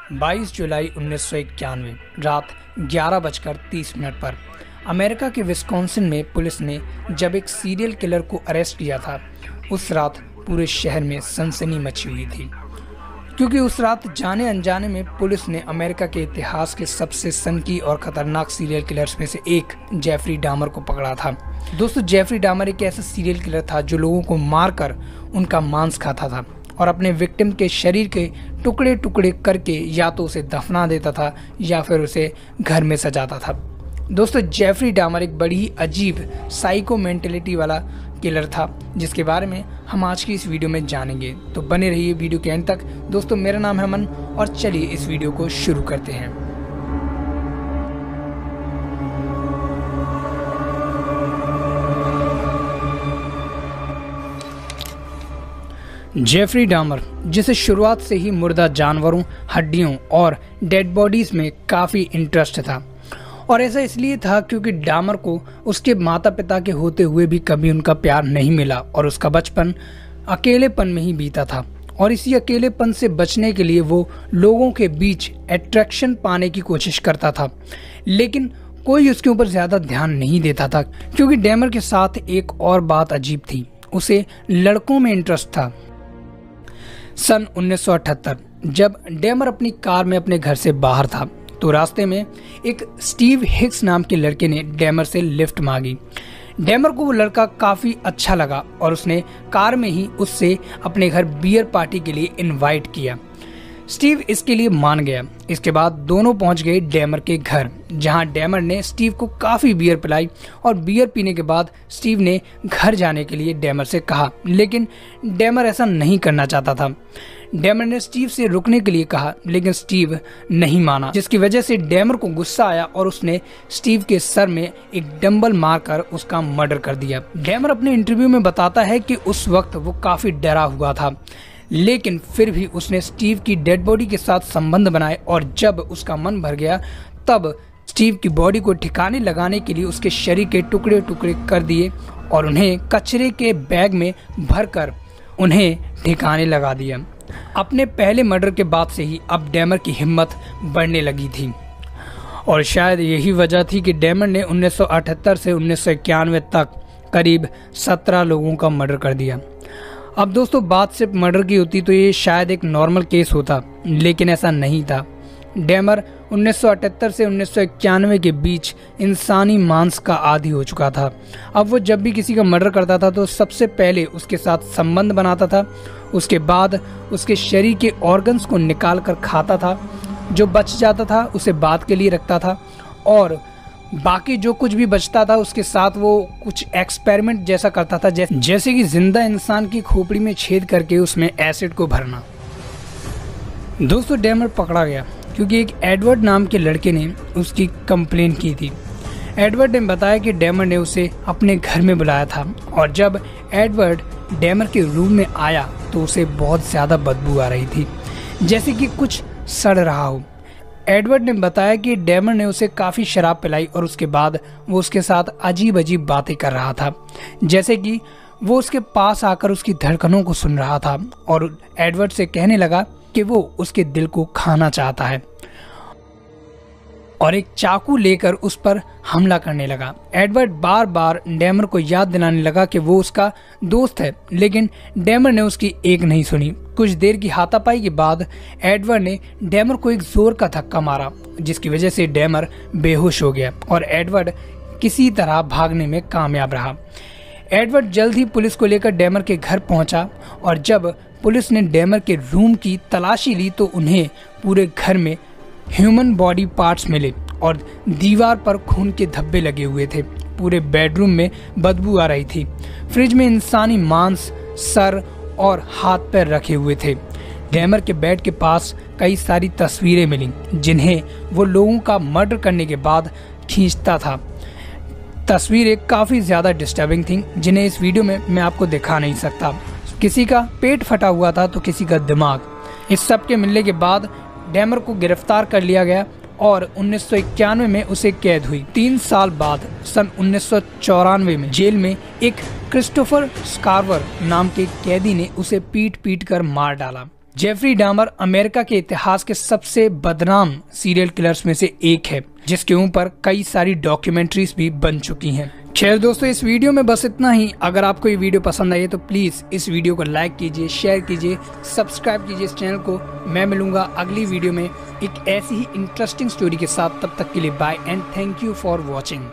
22 जुलाई 1991 रात 11:30 पर अमेरिका के विस्कॉन्सिन में पुलिस ने जब एक सीरियल किलर को अरेस्ट किया था, उस रात पूरे शहर में सनसनी मची हुई थी, क्योंकि उस रात जाने अनजाने में पुलिस ने अमेरिका के इतिहास के सबसे सनकी और खतरनाक सीरियल किलर्स में से एक जेफरी डामर को पकड़ा था। दोस्तों, जेफरी डामर एक ऐसा सीरियल किलर था जो लोगों को मारकर उनका मांस खाता था और अपने विक्टिम के शरीर के टुकड़े टुकड़े करके या तो उसे दफना देता था या फिर उसे घर में सजाता था। दोस्तों, जेफरी डामर एक बड़ी ही अजीब साइको मेंटेलिटी वाला किलर था, जिसके बारे में हम आज की इस वीडियो में जानेंगे। तो बने रहिए वीडियो के अंत तक। दोस्तों, मेरा नाम है अमन और चलिए इस वीडियो को शुरू करते हैं। जेफरी डामर, जिसे शुरुआत से ही मुर्दा जानवरों, हड्डियों और डेड बॉडीज में काफ़ी इंटरेस्ट था, और ऐसा इसलिए था क्योंकि डामर को उसके माता पिता के होते हुए भी कभी उनका प्यार नहीं मिला और उसका बचपन अकेलेपन में ही बीता था। और इसी अकेलेपन से बचने के लिए वो लोगों के बीच अट्रैक्शन पाने की कोशिश करता था, लेकिन कोई उसके ऊपर ज़्यादा ध्यान नहीं देता था, क्योंकि डामर के साथ एक और बात अजीब थी, उसे लड़कों में इंटरेस्ट था। सन 1978 जब डामर अपनी कार में अपने घर से बाहर था, तो रास्ते में एक स्टीव हिक्स नाम के लड़के ने डामर से लिफ्ट मांगी। डामर को वो लड़का काफ़ी अच्छा लगा और उसने कार में ही उससे अपने घर बियर पार्टी के लिए इनवाइट किया। स्टीव इसके लिए मान गया। इसके बाद दोनों पहुंच गए डामर के घर, जहां डामर ने स्टीव को काफ़ी बियर पिलाई और बियर पीने के बाद स्टीव ने घर जाने के लिए डामर से कहा, लेकिन डामर ऐसा नहीं करना चाहता था। डामर ने स्टीव से रुकने के लिए कहा, लेकिन स्टीव नहीं माना, जिसकी वजह से डामर को गुस्सा आया और उसने स्टीव के सर में एक डंबल मारकर उसका मर्डर कर दिया। डामर अपने इंटरव्यू में बताता है कि उस वक्त वो काफ़ी डरा हुआ था, लेकिन फिर भी उसने स्टीव की डेड बॉडी के साथ संबंध बनाए और जब उसका मन भर गया तब स्टीव की बॉडी को ठिकाने लगाने के लिए उसके शरीर के टुकड़े टुकड़े कर दिए और उन्हें कचरे के बैग में भरकर उन्हें ठिकाने लगा दिया। अपने पहले मर्डर के बाद से ही अब डामर की हिम्मत बढ़ने लगी थी, और शायद यही वजह थी कि डामर ने 1978 से 1991 तक करीब 17 लोगों का मर्डर कर दिया। अब दोस्तों, बात सिर्फ मर्डर की होती तो ये शायद एक नॉर्मल केस होता, लेकिन ऐसा नहीं था। डामर 1978 से 1991 के बीच इंसानी मांस का आदी हो चुका था। अब वो जब भी किसी का मर्डर करता था तो सबसे पहले उसके साथ संबंध बनाता था, उसके बाद उसके शरीर के ऑर्गन्स को निकाल कर खाता था, जो बच जाता था उसे बाद के लिए रखता था, और बाकी जो कुछ भी बचता था उसके साथ वो कुछ एक्सपेरिमेंट जैसा करता था, जैसे कि जिंदा इंसान की खोपड़ी में छेद करके उसमें एसिड को भरना। दोस्तों, डामर पकड़ा गया क्योंकि एक एडवर्ड नाम के लड़के ने उसकी कंप्लेन की थी। एडवर्ड ने बताया कि डामर ने उसे अपने घर में बुलाया था, और जब एडवर्ड डामर के रूम में आया तो उसे बहुत ज़्यादा बदबू आ रही थी, जैसे कि कुछ सड़ रहा हो। एडवर्ड ने बताया कि डामर ने उसे काफ़ी शराब पिलाई और उसके बाद वो उसके साथ अजीब अजीब बातें कर रहा था, जैसे कि वो उसके पास आकर उसकी धड़कनों को सुन रहा था और एडवर्ड से कहने लगा कि वो उसके दिल को खाना चाहता है, और एक चाकू लेकर उस पर हमला करने लगा। एडवर्ड बार बार डामर को याद दिलाने लगा कि वो उसका दोस्त है, लेकिन डामर ने उसकी एक नहीं सुनी। कुछ देर की हाथापाई के बाद एडवर्ड ने डामर को एक जोर का धक्का मारा, जिसकी वजह से डामर बेहोश हो गया और एडवर्ड किसी तरह भागने में कामयाब रहा। एडवर्ड जल्द ही पुलिस को लेकर डामर के घर पहुंचा, और जब पुलिस ने डामर के रूम की तलाशी ली तो उन्हें पूरे घर में ह्यूमन बॉडी पार्ट्स मिले और दीवार पर खून के धब्बे लगे हुए थे। पूरे बेडरूम में बदबू आ रही थी। फ्रिज में इंसानी मांस, सर और हाथ पैर रखे हुए थे। डामर के बेड के पास कई सारी तस्वीरें मिली, जिन्हें वो लोगों का मर्डर करने के बाद खींचता था। तस्वीरें काफ़ी ज़्यादा डिस्टर्बिंग थीं, जिन्हें इस वीडियो में मैं आपको दिखा नहीं सकता। किसी का पेट फटा हुआ था तो किसी का दिमाग। इस सब के मिलने के बाद डामर को गिरफ्तार कर लिया गया और 1991 में उसे कैद हुई। 3 साल बाद सन 1994 में जेल में एक क्रिस्टोफर स्कारवर नाम के कैदी ने उसे पीट पीट कर मार डाला। जेफरी डामर अमेरिका के इतिहास के सबसे बदनाम सीरियल किलर्स में से एक है, जिसके ऊपर कई सारी डॉक्यूमेंट्रीज भी बन चुकी हैं। खैर दोस्तों, इस वीडियो में बस इतना ही। अगर आपको ये वीडियो पसंद आई तो प्लीज इस वीडियो को लाइक कीजिए, शेयर कीजिए, सब्सक्राइब कीजिए इस चैनल को। मैं मिलूंगा अगली वीडियो में एक ऐसी ही इंटरेस्टिंग स्टोरी के साथ। तब तक के लिए bye and thank you for watching.